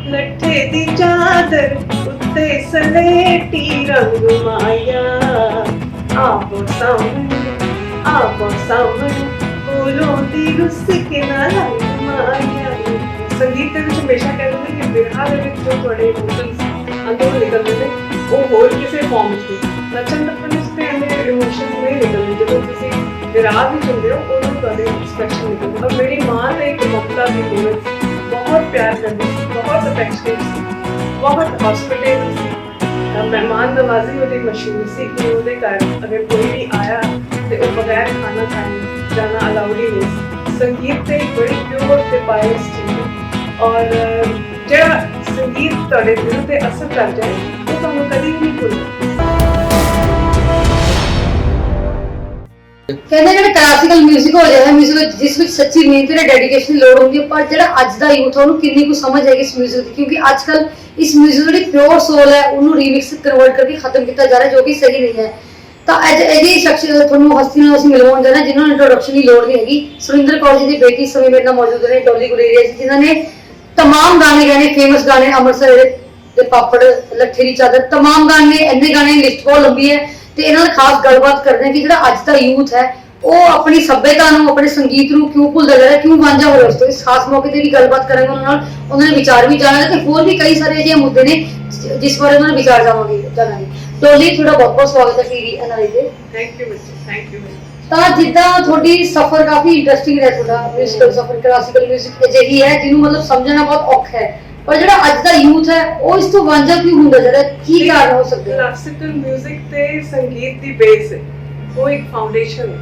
लट्ठे दी चादर उत्ते सलेटी रंग माया आवो सामने बोलों दी रुस के ना रंग माया। संगीत ਦੇ ਵਿੱਚ ਹਮੇਸ਼ਾ ਕਹਿੰਦੇ ਨੇ ਕਿ ਬਿਰਹਾ ਦੇ ਵਿੱਚ ਜੋ ਤੁਹਾਡੇ ਇਮੋਸ਼ਨਸ ਅੰਦਰੋਂ ਨਿਕਲਦੇ ਨੇ ਉਹ ਹੋਰ ਕਿਸੇ ਫਾਰਮ ਵਿੱਚ ਨਹੀਂ। ਨੱਚਣ ਟੱਪਣ ਵਿੱਚ ਤੇ ਐਵੇਂ ਇਮੋਸ਼ਨ ਨਹੀਂ ਨਿਕਲਦੇ, ਜਦੋਂ ਤੁਸੀਂ ਵਿਰਾਹ ਵਿੱਚ ਹੁੰਦੇ ਹੋ ਉਦੋਂ ਤੁਹਾਡੇ ਐਕਸਪ੍ਰੈਸ਼ਨ ਨਿਕਲਦੇ। ਔਰ ਮੇਰੀ ਮਾਂ ਤੇ ਇੱਕ ਮਮਤਾ ਦੀ ਮੂਰਤ बहुत प्यार करती थी, बहुत अफेक्शनेट थी, बहुत हॉस्पिटल थी। मेहमान नवाजी वो मशहूर सी कि वो घर अगर कोई भी आया तो वो बगैर खाना खाए जाना अलाउड ही नहीं। संगीत तो एक बड़ी प्योर ते पायस चीज़ है और जो संगीत तुहाडे दिल ते असर कर जाए वो तुहानूं कभी भी नहीं भुलदा। कहते जो क्लासिकल म्यूजिक हो जाए म्यूजिक जिस सच्ची मेहनत और डेडिकेशन की लोड़ होती है, पर जो अज का यूथ है उन्होंने कितनी कुछ समझ आएगी इस म्यूजिक की, क्योंकि आजकल इस म्यूजिक की प्योर सोल है उन्होंने रीमिक्स कन्वर्ट करके खत्म किया जा रहा है, जो कि सही नहीं है। तो अजे शख्स थोड़ा हस्ती मिलवाने जाना जिन्होंने इंट्रोडक्शन की लोड़ नहीं हैगी। सुरिंदर कौर जी की बेटी समय मेरे नाल मौजूद ने, डॉली गुलेरिया जी जिन्होंने तमाम गाने गाने फेमस गाने अमृतसर दे पापड़ लट्ठे दी चादर तमाम गाने इन्ने गाने लिस्ट बहुत लंबी है। ਤੇ ਇਹਨਾਂ ਨਾਲ ਖਾਸ ਗੱਲਬਾਤ ਕਰਦੇ ਹਾਂ ਕਿ ਜਿਹੜਾ ਅੱਜ ਦਾ ਯੂਥ ਹੈ ਉਹ ਆਪਣੀ ਸੱਭਿਅਤਾ ਨੂੰ ਆਪਣੇ ਸੰਗੀਤ ਨੂੰ ਕਿਉਂ ਭੁੱਲਦਾ ਜਾ ਰਿਹਾ, ਕਿਉਂ ਵਾਂਝਾ ਹੋ ਰਿਹਾ। ਉਸ ਤੋਂ ਇਸ ਖਾਸ ਮੌਕੇ ਤੇ ਵੀ ਗੱਲਬਾਤ ਕਰਾਂਗੇ ਉਹਨਾਂ ਦੇ ਵਿਚਾਰ ਵੀ ਜਾਣਾਂਗੇ ਤੇ ਹੋਰ ਵੀ ਕਈ ਸਾਰੇ ਅਜਿਹੇ ਮੁੱਦੇ ਨੇ ਜਿਸ ਬਾਰੇ ਉਹਨਾਂ ਦੇ ਵਿਚਾਰ ਜਾਣਾਂਗੇ। ਡੋਲੀ ਤੁਹਾਡਾ ਬਹੁਤ ਬਹੁਤ ਸਵਾਗਤ ਹੈ ਟੀਵੀ ਐਨਆਰਆਈ ਤੇ। ਥੈਂਕ ਯੂ ਬੱਚੇ, ਥੈਂਕ ਯੂ। ਤਾਂ ਜਿੱਦਾਂ ਤੁਹਾਡੀ ਸਫ਼ਰ ਕਾਫੀ ਇੰਟਰਸਟਿੰਗ ਰਿਹਾ, ਤੁਹਾਡਾ ਮਿਊਜ਼ਿਕਲ ਸਫ਼ਰ ਕਲਾਸੀਕਲ ਮਿਊਜ਼ਿਕ ਅਜਿਹੀ ਹੈ ਜਿਹਨੂੰ ਮਤਲਬ ਸਮਝਣਾ ਬਹੁਤ ਔਖਾ ਹੈ, पर जो अज का यूथ है वो इस तो वांझा क्यों होंदा जा रहा है, की कारण हो सकता है? क्लासिकल म्यूजिक ते संगीत दी बेस है, वो एक फाउंडेशन है।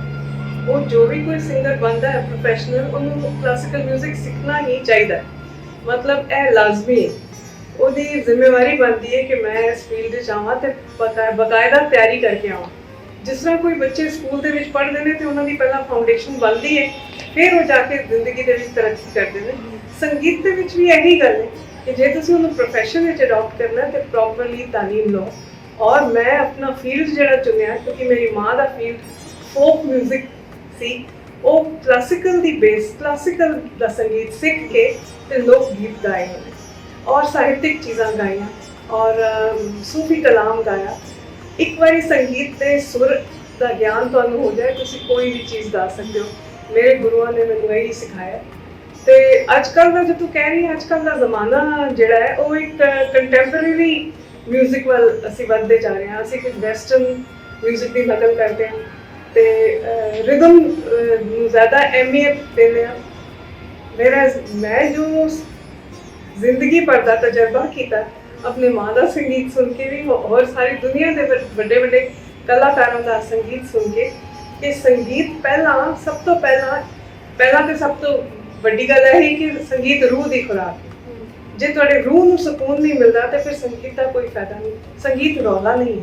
वो जो भी कोई सिंगर बनता है प्रोफेशनल उन्होंने क्लासिकल म्यूजिक सीखना ही चाहिए, मतलब ए लाजमी है। ओदी जिम्मेवारी बनती है कि मैं इस फील्ड च आवां ते बकायदा तैयारी करके आवां। जिस तरह कोई बच्चे स्कूल दे विच पढ़दे ने ते उन्हां दी पहला फाउंडेशन बनदी है, फिर वो जाके जिंदगी दे विच तरक्की करदे ने। संगीत दे विच भी यही गल है कि जे तुसीं उन्हें प्रोफेशन में अडॉप्ट करना है तो प्रॉपरली तालीम लो। और मैं अपना फील्ड जो चुनिया क्योंकि मेरी माँ का फील्ड फोक म्यूजिक सी, वो क्लासिकल दी बेस क्लासिकल का संगीत सीख के ते लोक गीत गाए हैं और साहित्यिक चीज़ां गाइयां और सूफी कलाम गाया। एक बारी संगीत के सुर का ज्ञान तुहानूं हो जाए तुसीं कोई भी चीज़ गा सकते हो। मेरे गुरुआं ने मैनूं यही सिखाया। ਤੇ ਅੱਜਕੱਲ ਦਾ ਜੋ ਤੂੰ ਕਹਿ ਰਹੀ ਹੈ ਅੱਜਕੱਲ ਦਾ ਜ਼ਮਾਨਾ ਜਿਹੜਾ ਹੈ ਉਹ ਇੱਕ ਕੰਟੈਂਪਰੇਰੀ ਮਿਊਜ਼ਿਕ ਵੱਲ ਅਸੀਂ ਵੱਧਦੇ ਜਾ ਰਹੇ ਹਾਂ। ਅਸੀਂ ਕੁਝ ਵੈਸਟਰਨ ਮਿਊਜ਼ਿਕ ਦੀ ਨਕਲ ਕਰਦੇ ਹਾਂ ਤੇ ਰਿਦਮ ਨੂੰ ਜ਼ਿਆਦਾ ਅਹਿਮੀਅਤ ਦਿੰਦੇ ਹਾਂ। ਮੈਂ ਜੋ ਜ਼ਿੰਦਗੀ ਭਰ ਦਾ ਤਜਰਬਾ ਕੀਤਾ ਆਪਣੇ ਮਾਂ ਦਾ ਸੰਗੀਤ ਸੁਣ ਕੇ ਵੀ ਹੋਰ ਸਾਰੀ ਦੁਨੀਆ ਦੇ ਵੱਡੇ ਵੱਡੇ ਕਲਾਕਾਰਾਂ ਦਾ ਸੰਗੀਤ ਸੁਣ ਕੇ ਕਿ ਸੰਗੀਤ ਪਹਿਲਾਂ ਸਭ ਤੋਂ ਪਹਿਲਾਂ ਤੇ ਸਭ ਤੋਂ ਵੱਡੀ ਗੱਲ ਇਹ ਹੈ ਕਿ ਸੰਗੀਤ ਰੂਹ ਦੀ ਖੁਰਾਕ ਹੈ। ਜੇ ਤੁਹਾਡੇ ਰੂਹ ਨੂੰ ਸਕੂਨ ਨਹੀਂ ਮਿਲਦਾ ਤੇ ਫਿਰ ਸੰਗੀਤ ਦਾ ਕੋਈ ਫਾਇਦਾ ਨਹੀਂ। ਸੰਗੀਤ ਰੌਲਾ ਨਹੀਂ ਹੈ,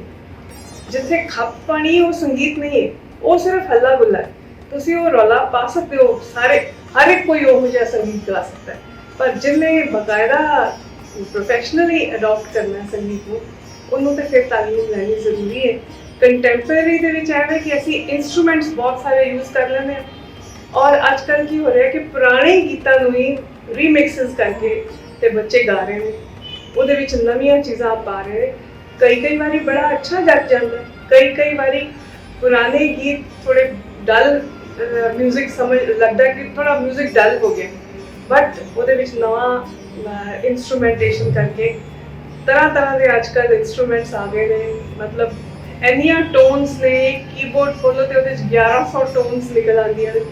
ਜਿੱਥੇ ਖੱਪ ਪਾਣੀ ਉਹ ਸੰਗੀਤ ਨਹੀਂ ਹੈ, ਉਹ ਸਿਰਫ ਹੱਲਾ ਗੁੱਲਾ ਹੈ। ਤੁਸੀਂ ਉਹ ਰੌਲਾ ਪਾ ਸਕਦੇ ਹੋ, ਹਰ ਇੱਕ ਕੋਈ ਉਹ ਜਿਹਾ ਸੰਗੀਤ ਗਾ ਸਕਦਾ ਹੈ, ਪਰ ਜਿਹਨੇ ਬਕਾਇਦਾ ਪ੍ਰੋਫੈਸ਼ਨਲੀ ਅਡਾਪਟ ਕਰਨਾ ਹੈ ਸੰਗੀਤ ਨੂੰ ਉਹਨੂੰ ਤੇ ਫਿਰ ਤਾਲੀਮ ਲੈਣੀ ਜ਼ਰੂਰੀ ਹੈ। ਕੰਟੈਂਪਰੇਰੀ ਦੇ ਵਿੱਚ ਐਵੇਂ ਕਿ ਅਸੀਂ ਇੰਸਟਰੂਮੈਂਟਸ ਬਹੁਤ ਸਾਰੇ ਯੂਜ਼ ਕਰ ਲੈਂਦੇ ਹਾਂ और आजकल की हो रहा है कि पुराने गीतों ही रीमिक्सेस करके ते बच्चे गा रहे हैं, उहदे विच नवीं चीज़ां पा रहे हैं। कई बारी बड़ा अच्छा जग जाता है, कई बारी पुराने गीत थोड़े डल म्यूजिक समझ लगता है कि थोड़ा म्यूजिक डल हो गया, बट उहदे विच नवां इंस्ट्रूमेंटेशन करके तरह के आजकल इंस्ट्रूमेंट्स आ गए ने। मतलब इन्नियां टोन्स ने, कीबोर्ड खोलो तो उहदे 1100 टोन्स निकल आंदियां ने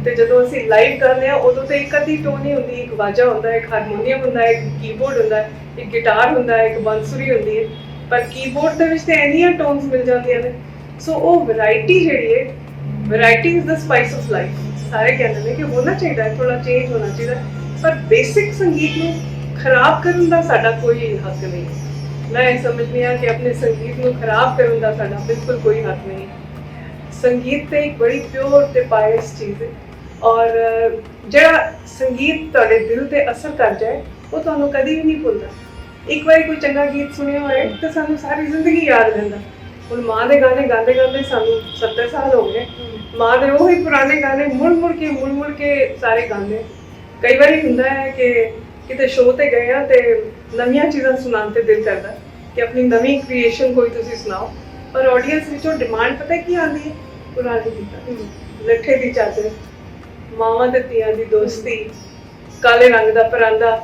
ਤੇ ਜਦੋਂ ਅਸੀਂ ਲਾਈਵ ਕਰਨੇ ਆ ਉਦੋਂ ਤੇ ਇੱਕ ਅੱਧੀ ਟੋਨ ਹੀ ਹੁੰਦੀ, ਇੱਕ ਵਾਜਾ ਹੁੰਦਾ, ਇੱਕ ਹਾਰਮੋਨੀਅਮ ਹੁੰਦਾ, ਇੱਕ ਕੀਬੋਰਡ ਹੁੰਦਾ, ਇੱਕ ਗਿਟਾਰ ਹੁੰਦਾ, ਇੱਕ ਬਾਂਸੁਰੀ ਹੁੰਦੀ ਹੈ। ਪਰ ਕੀਬੋਰਡ ਦੇ ਵਿੱਚ ਤੇ ਇੰਨੀਆਂ ਟੋਨਸ ਮਿਲ ਜਾਂਦੀਆਂ ਨੇ। ਸੋ ਉਹ ਵੈਰਾਈਟੀ ਜਿਹੜੀ ਹੈ, variety is the spice of life. ਸਾਰੇ ਕਹਿੰਦੇ ਨੇ ਕਿ ਹੋਣਾ ਚਾਹੀਦਾ ਹੈ, ਥੋੜਾ ਚੇਂਜ ਹੋਣਾ ਚਾਹੀਦਾ, ਪਰ ਬੇਸਿਕ ਸੰਗੀਤ ਨੂੰ ਖਰਾਬ ਕਰਨ ਦਾ ਸਾਡਾ ਕੋਈ ਹੱਕ ਨਹੀਂ। ਮੈਂ ਇਹ ਸਮਝਦੀ ਹਾਂ ਕਿ ਆਪਣੇ ਸੰਗੀਤ ਨੂੰ ਖਰਾਬ ਕਰਨ ਦਾ ਸਾਡਾ ਬਿਲਕੁਲ ਕੋਈ ਹੱਕ ਨਹੀਂ। ਸੰਗੀਤ ਤੇ ਇੱਕ ਬੜੀ ਪਿਓਰ ਤੇ ਪਾਇਸ ਚੀਜ਼ ਹੈ और ਜਿਹੜਾ ਸੰਗੀਤ ਤੁਹਾਡੇ ਦਿਲ ਤੇ ਅਸਰ ਕਰ ਜਾਏ ਉਹ ਤੁਹਾਨੂੰ ਕਦੀ ਵੀ ਨਹੀਂ ਭੁੱਲਦਾ। ਇੱਕ ਵਾਰੀ ਕੋਈ ਚੰਗਾ ਗੀਤ ਸੁਣਿਆ ਹੋਏ ਤਾਂ ਸਾਨੂੰ ਸਾਰੀ ਜ਼ਿੰਦਗੀ ਯਾਦ ਰਹਿੰਦਾ। ਹੁਣ ਮਾਂ ਦੇ ਗਾਣੇ ਗਾਉਂਦੇ ਗਾਉਂਦੇ ਸਾਨੂੰ 70 ਸਾਲ ਹੋ ਗਏ, ਮਾਂ ਦੇ ਉਹੀ ਪੁਰਾਣੇ ਗਾਣੇ ਮੁੜ ਮੁੜ ਕੇ ਸਾਰੇ ਗਾਉਂਦੇ। ਕਈ ਵਾਰੀ ਹੁੰਦਾ ਹੈ ਕਿ ਕਿਤੇ ਸ਼ੋਅ ਤੇ ਗਏ ਆ ਤੇ ਨਵੀਆਂ ਚੀਜ਼ਾਂ ਸੁਣਾਉਣ ਤੇ ਦਿਲ ਕਰਦਾ ਕਿ ਆਪਣੀ ਨਵੀਂ ਕ੍ਰੀਏਸ਼ਨ ਕੋਈ ਤੁਸੀਂ ਸੁਣਾਓ, ਪਰ ਆਡੀਅנס ਵਿੱਚੋਂ ਡਿਮਾਂਡ ਪਤਾ ਕੀ ਆਉਂਦੀ ਹੈ? ਪੁਰਾਣੇ ਗੀਤਾਂ, ਲੱਠੇ ਦੀ ਚਾਦਰ, ਮਾਵਾਂ ਤੇ ਧੀਆਂ ਦੀ ਦੋਸਤੀ, ਕਾਲੇ ਰੰਗ ਦਾ ਪਰਾਂਦਾ।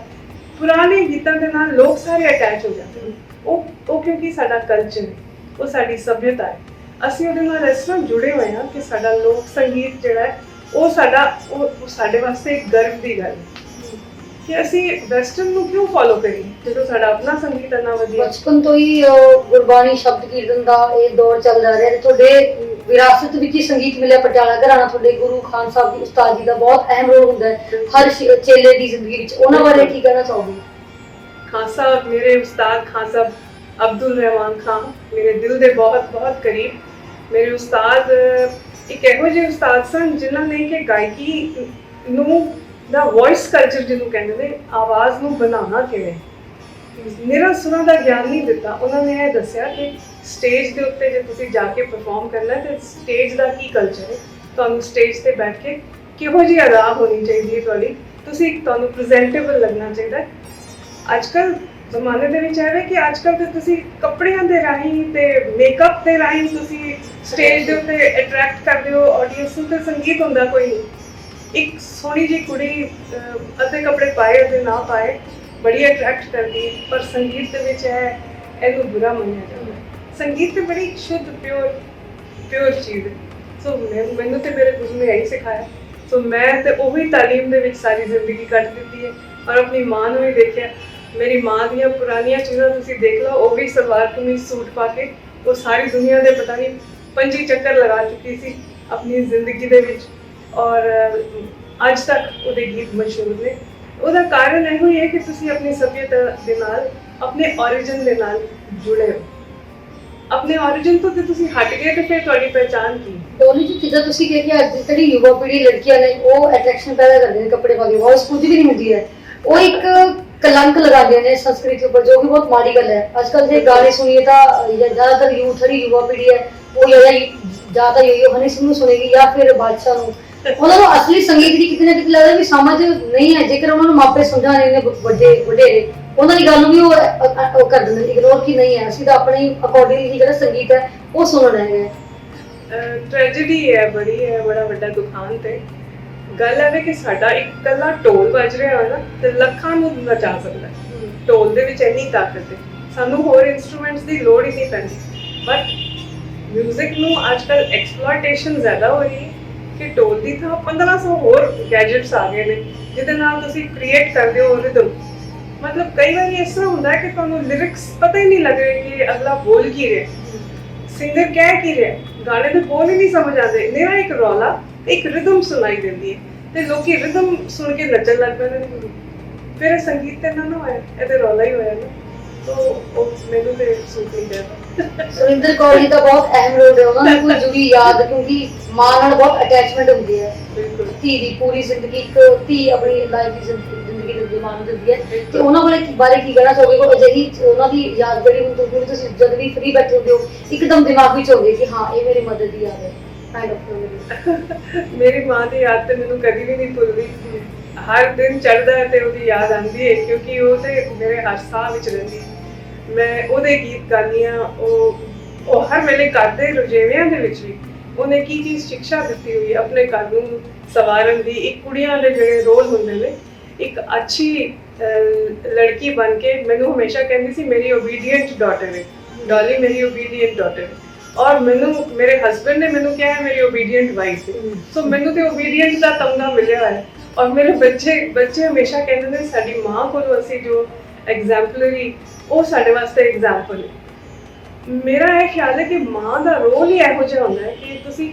ਪੁਰਾਣੇ ਗੀਤਾਂ ਦੇ ਨਾਲ ਲੋਕ ਸਾਰੇ ਅਟੈਚ ਹੋ ਜਾਂਦੇ ਨੇ। ਉਹ ਕਿਉਂਕਿ ਸਾਡਾ ਕਲਚਰ ਹੈ, ਉਹ ਸਾਡੀ ਸਭਿਅਤਾ ਹੈ, ਅਸੀਂ ਉਹਦੇ ਨਾਲ ਇਸ ਤਰ੍ਹਾਂ ਜੁੜੇ ਹੋਏ ਹਾਂ ਕਿ ਸਾਡਾ ਲੋਕ ਸੰਗੀਤ ਜਿਹੜਾ ਹੈ ਉਹ ਸਾਡੇ ਵਾਸਤੇ ਇੱਕ ਗਰਵ ਦੀ ਗੱਲ ਹੈ ਕਿ ਅਸੀਂ ਵੈਸਟਰਨ ਨੂੰ ਕਿਉਂ ਫੋਲੋ ਕਰੀਏ ਜਦੋਂ ਸਾਡਾ ਆਪਣਾ ਸੰਗੀਤ ਇੰਨਾ ਵਧੀਆ। ਬਚਪਨ ਤੋਂ ਹੀ ਗੁਰਬਾਣੀ ਸ਼ਬਦ ਕੀਰਤਨ ਦਾ ਇਹ ਦੌਰ ਚੱਲਦਾ ਰਿਹਾ ਤੇ ਤੁਹਾਡੇ ਵਿਰਾਸਤ ਵਿੱਚ ਹੀ ਸੰਗੀਤ ਮਿਲਿਆ। ਪਟਿਆਲਾ ਘਰਾਣਾ ਤੁਹਾਡੇ ਗੁਰੂ ਖਾਨ ਸਾਹਿਬ ਦੀ ਉਸਤਾਦ ਜੀ ਦਾ ਬਹੁਤ ਅਹਿਮ ਰੋਲ ਹੁੰਦਾ ਹੈ ਹਰ ਚੇਲੇ ਦੀ ਜ਼ਿੰਦਗੀ ਵਿੱਚ, ਉਹਨਾਂ ਬਾਰੇ ਕੀ ਕਹਿਣਾ ਚਾਹੋਗੇ? ਖਾਨ ਸਾਹਿਬ ਮੇਰੇ ਉਸਤਾਦ ਖਾਨ ਸਾਹਿਬ ਅਬਦੁਲ ਰਹਿਮਾਨ ਖਾਨ ਮੇਰੇ ਦਿਲ ਦੇ ਬਹੁਤ ਬਹੁਤ ਕਰੀਬ। ਮੇਰੇ ਉਸਤਾਦ ਇੱਕ ਇਹੋ ਜਿਹੇ ਉਸਤਾਦ ਸਨ ਜਿਨ੍ਹਾਂ ਨੇ ਕਿ ਗਾਇਕੀ ਨੂੰ ਦਾ ਵੌਇਸ ਕਲਚਰ ਜਿਹਨੂੰ ਕਹਿੰਦੇ ਨੇ, ਆਵਾਜ਼ ਨੂੰ ਬਣਾਉਣਾ ਕਿਵੇਂ, ਨਿਰਾ ਸੁਰਾਂ ਦਾ ਗਿਆਨ ਨਹੀਂ ਦਿੱਤਾ। ਉਹਨਾਂ ਨੇ ਇਹ ਦੱਸਿਆ ਕਿ ਸਟੇਜ ਦੇ ਉੱਤੇ ਜੇ ਤੁਸੀਂ ਜਾ ਕੇ ਪਰਫਾਰਮ ਕਰਨਾ ਤੇ ਸਟੇਜ ਦਾ ਕੀ ਕਲਚਰ ਹੈ, ਤੁਹਾਨੂੰ ਸਟੇਜ ਤੇ ਬੈਠ ਕੇ ਕਿਹੋ ਜਿਹੀ ਅਦਾ ਹੋਣੀ ਚਾਹੀਦੀ ਹੈ ਤੁਹਾਡੀ, ਤੁਹਾਨੂੰ ਪ੍ਰੈਜ਼ੈਂਟੇਬਲ ਲੱਗਣਾ ਚਾਹੀਦਾ। ਅੱਜ ਕੱਲ੍ਹ ਜ਼ਮਾਨੇ ਦੇ ਵਿੱਚ ਇਹ ਕਿ ਅੱਜ ਕੱਲ੍ਹ ਤੇ ਤੁਸੀਂ ਕੱਪੜਿਆਂ ਦੇ ਰਾਹੀਂ ਤੇ ਮੇਕਅਪ ਦੇ ਰਾਹੀਂ ਤੁਸੀਂ ਸਟੇਜ ਦੇ ਉੱਤੇ ਅਟਰੈਕਟ ਕਰਦੇ ਹੋ ਆਡੀਅנס ਨੂੰ, ਤੇ ਸੰਗੀਤ ਹੁੰਦਾ ਕੋਈ ਨਹੀਂ। ਇੱਕ ਸੋਹਣੀ ਜਿਹੀ ਕੁੜੀ ਅੱਧੇ ਕੱਪੜੇ ਪਾਏ ਅਤੇ ਨਾ ਪਾਏ ਬੜੀ ਅਟਰੈਕਟ ਕਰਦੀ, ਪਰ ਸੰਗੀਤ ਦੇ ਵਿੱਚ ਇਹਨੂੰ ਬੁਰਾ ਮੰਨਿਆ ਜਾਂਦਾ। ਸੰਗੀਤ ਤੇ ਬੜੀ ਸ਼ੁੱਧ ਪਿਓਰ ਚੀਜ਼ ਹੈ। ਸੋ ਮੈਨੂੰ ਤੇ ਮੇਰੇ ਗੁਰੂ ਨੇ ਇਹੀ ਸਿਖਾਇਆ। ਸੋ ਮੈਂ ਤੇ ਉਹੀ ਤਾਲੀਮ ਦੇ ਵਿੱਚ ਸਾਰੀ ਜ਼ਿੰਦਗੀ ਕੱਟ ਦਿੱਤੀ ਹੈ ਔਰ ਆਪਣੀ ਮਾਂ ਨੂੰ ਵੀ ਦੇਖਿਆ। ਮੇਰੀ ਮਾਂ ਦੀਆਂ ਪੁਰਾਣੀਆਂ ਚੀਜ਼ਾਂ ਤੁਸੀਂ ਦੇਖ ਲਓ, ਉਹ ਵੀ ਸਲਵਾਰ ਕਮੀਜ਼ ਸੂਟ ਪਾ ਕੇ ਉਹ ਸਾਰੀ ਦੁਨੀਆ ਦੇ ਪਤਾ ਨਹੀਂ 25 ਚੱਕਰ ਲਗਾ ਚੁੱਕੀ ਸੀ ਆਪਣੀ ਜ਼ਿੰਦਗੀ ਦੇ ਵਿੱਚ, ਔਰ ਅੱਜ ਤੱਕ ਉਹਦੇ ਗੀਤ ਮਸ਼ਹੂਰ ਨੇ। ਉਹਦਾ ਕਾਰਨ ਇਹੋ ਹੀ ਹੈ ਕਿ ਤੁਸੀਂ ਆਪਣੀ ਸਭਿਅਤਾ ਦੇ ਨਾਲ, ਆਪਣੇ origin ਦੇ ਨਾਲ ਜੁੜੇ ਹੋ। ਆਪਣੇ origin ਤੋਂ ਤੇ ਤੁਸੀਂ ਹਟ ਗਏ ਤੇ ਫਿਰ ਤੁਹਾਡੀ ਪਹਿਚਾਣ ਕੀ? ਦੋਨੋਂ ਜੀ ਜਿੱਦਾਂ ਤੁਸੀਂ ਕਿਹਾ ਕਿ ਅੱਜ ਦੀ ਜਿਹੜੀ ਯੁਵਾ ਪੀੜ੍ਹੀ ਲੜਕੀਆਂ ਨੇ ਉਹ ਅਟਰੈਕਸ਼ਨ ਪੈਦਾ ਕਰਦੇ ਨੇ ਕੱਪੜੇ ਪਾ ਕੇ, ਵੌਇਸ ਕੁਝ ਵੀ ਨਹੀਂ ਹੁੰਦੀ ਹੈ, ਉਹ ਇੱਕ ਕਲੰਕ ਲਗਾਉਂਦੇ ਨੇ ਸੰਸਕ੍ਰਿਤੀ ਉੱਪਰ, ਜੋ ਕਿ ਬਹੁਤ ਮਾੜੀ ਗੱਲ ਹੈ। ਅੱਜ ਕੱਲ੍ਹ ਜੇ ਗਾਣੇ ਸੁਣੀਏ ਤਾਂ ਜ਼ਿਆਦਾਤਰ ਜਿਹੜੀ ਯੁਵਾ ਪੀੜ੍ਹੀ ਹੈ ਉਹ ਜਾਂ ਤਾਂ ਯੋ ਹਨੀ ਸਿੰਘ ਨੂੰ ਸੁਣੇਗੀ ਜਾਂ ਫਿਰ ਬਾਦਸ਼ਾਹ ਨੂੰ। ਉਹਨਾਂ ਨੂੰ ਅਸਲੀ ਸੰਗੀਤ ਦੀ ਕਿਤੇ ਨਾ ਕਿਤੇ ਲੱਗਦਾ ਵੀ ਸਮਝ ਨਹੀਂ ਹੈ। ਜੇਕਰ ਉਹਨਾਂ ਨੂੰ ਮਾਪੇ ਸਮਝਾਉਣੇ ਨੇ ਵਡੇਰੇ, ਉਹਨਾਂ ਦੀ ਗੱਲ ਨੂੰ ਵੀ ਉਹ ਕਰ ਦਿੰਦੇ ਇਗਨੋਰ, ਕਿ ਨਹੀਂ ਹੈ ਅਸੀਂ ਤਾਂ ਆਪਣੇ ਅਕੋਰਡਿੰਗ ਹੀ ਜਿਹੜਾ ਸੰਗੀਤ ਹੈ ਉਹ ਸੁਣਨਾ ਹੈ। ਟ੍ਰੈਜੇਡੀ ਹੈ, ਬੜਾ ਵੱਡਾ ਦੁਖਾਂਤ ਹੈ। ਗੱਲ ਹੈ ਕਿ ਸਾਡਾ ਇੱਕ ਇਕੱਲਾ ਢੋਲ ਵੱਜ ਰਿਹਾ ਹੋਵੇ ਨਾ ਤੇ ਲੱਖਾਂ ਨੂੰ ਨਚਾ ਸਕਦਾ। ਢੋਲ ਦੇ ਵਿੱਚ ਇੰਨੀ ਤਾਕਤ ਹੈ, ਸਾਨੂੰ ਹੋਰ ਇਨਸਟਰੂਮੈਂਟਸ ਦੀ ਲੋੜ ਹੀ ਨਹੀਂ ਪੈਂਦੀ। ਬਟ ਮਿਊਜ਼ਿਕ ਨੂੰ ਅੱਜ ਕੱਲ੍ਹ ਐਕਸਪਲੋਇਟੇਸ਼ਨ ਜ਼ਿਆਦਾ ਹੋ ਰਹੀ ਹੈ ਕਿ ਢੋਲ ਦੀ ਥਾਂ 1500 ਹੋਰ ਗੈਜਟਸ ਆ ਗਏ ਨੇ ਜਿਹਦੇ ਨਾਲ ਤੁਸੀਂ ਕ੍ਰੀਏਟ ਕਰਦੇ ਹੋ ਰਿਦਮ। ਮਤਲਬ ਕਈ ਵਾਰੀ ਇਸ ਤਰ੍ਹਾਂ ਹੁੰਦਾ ਹੈ ਕਿ ਤੁਹਾਨੂੰ ਲਿਰਿਕਸ ਪਤਾ ਹੀ ਨਹੀਂ ਲੱਗ ਰਿਹਾ ਕਿ ਅਗਲਾ ਬੋਲ ਕੀ ਰਿਹਾ, ਸਿੰਗਰ ਕਹਿ ਕੀ ਰਿਹਾ, ਗਾਣੇ ਦੇ ਬੋਲ ਹੀ ਨਹੀਂ ਸਮਝ ਆਉਂਦੇ। ਮੇਰਾ ਇੱਕ ਰੌਲਾ, ਇੱਕ ਰਿਦਮ ਸੁਣਾਈ ਦਿੰਦੀ ਹੈ ਤੇ ਲੋਕੀ ਰਿਦਮ ਸੁਣ ਕੇ ਨੱਚਣ ਲੱਗ ਪੈਂਦੇ ਨੇ। ਫਿਰ ਇਹ ਸੰਗੀਤ ਤੇ ਨਾ ਹੋਇਆ, ਇਹਦੇ ਰੌਲਾ ਹੀ ਹੋਇਆ ਨਾ। ਉਹ ਮੈਨੂੰ ਤੇ ਸੂਟ ਨਹੀਂ ਕਰਦਾ। ਸੁਰਿੰਦਰ ਕੌਰ ਜੀ ਦਾ ਬਹੁਤ ਅਹਿਮ ਰੋਲ ਹੈ, ਉਹਨਾਂ ਨੂੰ ਕੋਈ ਜੁੜੀ ਯਾਦ, ਕਿਉਂਕਿ ਮਾਂ ਨਾਲ ਬਹੁਤ ਅਟੈਚਮੈਂਟ ਹੁੰਦੀ ਹੈ। ਧੀ ਦੀ ਪੂਰੀ ਜ਼ਿੰਦਗੀ, ਇੱਕ ਧੀ ਆਪਣੀ ਲਾਈਫ ਦੀ ਜ਼ਿੰਦਗੀ ਦੇ ਮਾਂ ਨੂੰ ਦਿੰਦੀ ਹੈ, ਤੇ ਉਹਨਾਂ ਬਾਰੇ ਕੀ ਕਹਿਣਾ ਚਾਹੋਗੇ? ਕੋਈ ਅਜਿਹੀ ਉਹਨਾਂ ਦੀ ਯਾਦ ਜਿਹੜੀ ਹੁਣ ਤੁਸੀਂ ਜਦ ਵੀ ਫ੍ਰੀ ਬੈਠੇ ਹੁੰਦੇ ਹੋ ਇੱਕਦਮ ਦਿਮਾਗ ਵਿੱਚ ਹੋਵੇ ਕਿ ਹਾਂ ਇਹ ਮੇਰੀ ਮਦਰ ਦੀ ਯਾਦ ਹੈ? ਮੇਰੀ ਮਾਂ ਦੀ ਯਾਦ ਤੇ ਮੈਨੂੰ ਕਦੀ ਵੀ ਨਹੀਂ ਭੁੱਲਦੀ। ਹਰ ਦਿਨ ਚੜ੍ਹਦਾ ਤੇ ਉਹਦੀ ਯਾਦ ਆਉਂਦੀ ਹੈ, ਕਿਉਂਕਿ ਉਹ ਤੇ ਮੇਰੇ ਹਰ ਸਾਹ ਵਿੱਚ ਰਹਿੰਦੀ। ਮੈਂ ਉਹਦੇ ਗੀਤ ਗਾਉਂਦੀ ਹਾਂ। ਉਹ ਹਰ ਵੇਲੇ ਘਰ ਦੇ ਰੁਝੇਵਿਆਂ ਦੇ ਵਿੱਚ ਵੀ ਉਹਨੇ ਕੀ ਚੀਜ਼ ਸਿੱਖਿਆ ਦਿੱਤੀ ਹੋਈ ਹੈ ਆਪਣੇ ਘਰ ਨੂੰ ਸਵਾਰਨ ਦੀ। ਇੱਕ ਕੁੜੀਆਂ ਦੇ ਜਿਹੜੇ ਰੋਲ ਹੁੰਦੇ ਨੇ, ਇੱਕ ਅੱਛੀ ਲੜਕੀ ਬਣ ਕੇ, ਮੈਨੂੰ ਹਮੇਸ਼ਾ ਕਹਿੰਦੀ ਸੀ ਮੇਰੀ ਓਬੀਡੀਐਂਟ ਡਾਟਰ ਹੈ ਡੋਲੀ, ਮੇਰੀ ਓਬੀਡੀਐਂਟ ਡਾਟਰ ਹੈ। ਔਰ ਮੈਨੂੰ ਮੇਰੇ ਹਸਬੈਂਡ ਨੇ ਮੈਨੂੰ ਕਿਹਾ ਮੇਰੀ ਓਬੀਡੀਐਂਟ ਵਾਈਫ ਹੈ। ਸੋ ਮੈਨੂੰ ਤੇ ਓਬੀਡੀਐਂਟ ਦਾ ਤਮਗਾ ਮਿਲਿਆ ਹੈ। ਔਰ ਮੇਰੇ ਬੱਚੇ ਹਮੇਸ਼ਾ ਕਹਿੰਦੇ ਨੇ ਸਾਡੀ ਮਾਂ ਕੋਲੋਂ ਅਸੀਂ ਜੋ ਐਗਜ਼ੈਂਪਲਰੀ, ਉਹ ਸਾਡੇ ਵਾਸਤੇ ਐਗਜ਼ੈਂਪਲ ਹੈ। ਮੇਰਾ ਇਹ ਖਿਆਲ ਹੈ ਕਿ ਮਾਂ ਦਾ ਰੋਲ ਹੀ ਇਹੋ ਜਿਹਾ ਹੁੰਦਾ ਹੈ ਕਿ ਤੁਸੀਂ,